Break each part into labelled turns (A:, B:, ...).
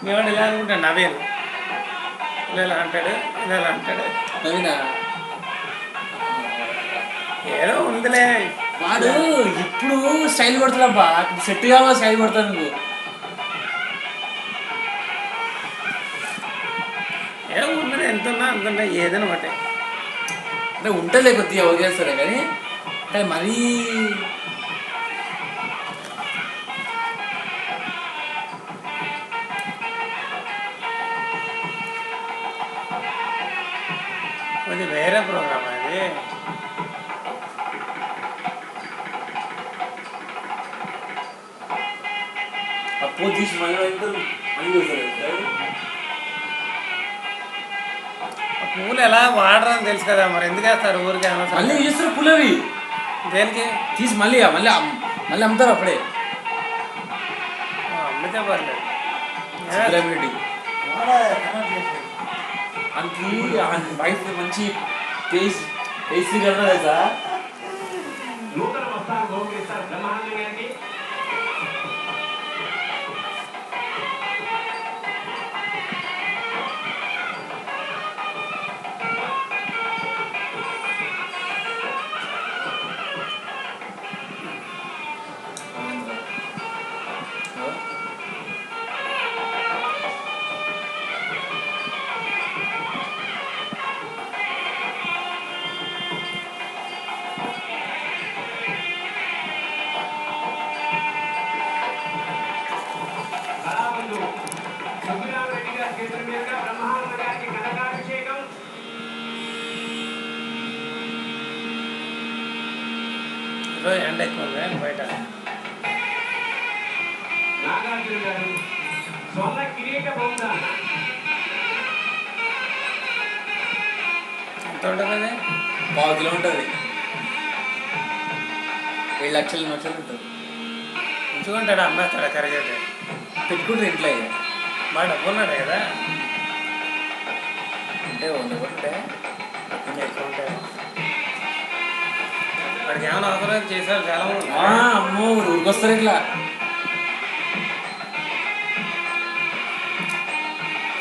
A: మేవాడు ఇలా అనుకుంటాడు నవీన్, ఇలా అంటాడు, ఇలా అంటాడు.
B: నవీనా
A: ఏదో ఉందిలే
B: వాడు ఇప్పుడు స్టైల్ కొడతాడబ్బా, సెట్ కావాలి స్టైల్ కొడతాడు నువ్వు.
A: ఏదో ఉందిలే, ఎంత ఉన్నా అంత ఏదైనా ఒకటే
B: అంటే ఉంటుందిలే కొద్దిగా వదిలేస్తాడే కానీ అంటే మరీ
A: కొంచెం వేరే ప్రోగ్రామ్ అది.
B: అప్పు తీసి మళ్ళీ
A: పూలు ఎలా వాడరని తెలుసు కదా, మరి ఎందుకు వేస్తారు ఊరికి?
B: మళ్ళీ చేస్తారు పూలు అవి
A: దేనికి
B: తీసి మళ్ళీ మళ్ళీ మళ్ళీ అమ్ముతారు అప్పుడే.
A: అమ్మితే పర్లేదు.
B: అందుకు వైఫ్ మంచి పేస్ట్రీ కదా సార్.
A: ఎండ ఎక్కువ బయట. ఎంత ఉంటుంది అది?
B: 1/2 కిలో ఉంటుంది. 7 లక్షలు 8 లక్షలు ఉంటుంది.
A: ఉంచుకుంటాడా, అమ్మేస్తాడా? కరిగేది
B: పెట్టుకుంటారు ఇంట్లో.
A: బాగా డబ్బు ఉన్నాడు కదా,
B: అంటే 100 కోట్లే
A: ఎక్కువ ఉంటాయి. వాడికి ఏమైనా అవసరం చేశారు చాలా మంది.
B: అమ్మో ఊరికొస్తారు ఇట్లా.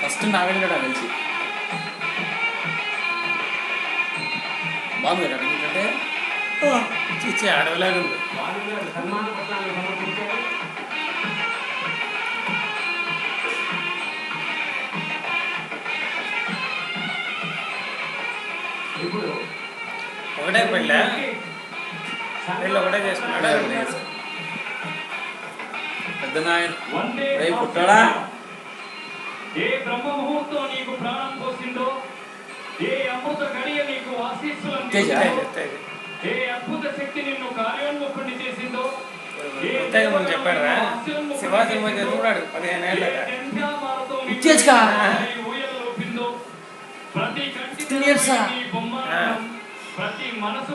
B: ఫస్ట్ నాగలి కదా కలిసి బాగుంది కదా ఎందుకంటే
A: చిచ్చి అడవిలాగా ఉంది. ఒకటే పెళ్ళా? పెళ్ళి ఒకటే చేసుకున్నాడా?
B: పెద్ద నాయన రేపు పుట్టాడా?
C: ఏ బ్రహ్మ ముహూర్తం నీకు ప్రాణం పోసిందో, ఏ అమృత గడియ నీకు ఆశీస్సులను, ఏ అద్భుత శక్తి నిన్ను కార్యోన్ముఖుడిని చేసిందో,
A: చెప్పాడు శివా సినిమా చదువున్నాడు 15 ఏళ్ళగా.
C: ప్రతి కంటి ప్రతి మనసు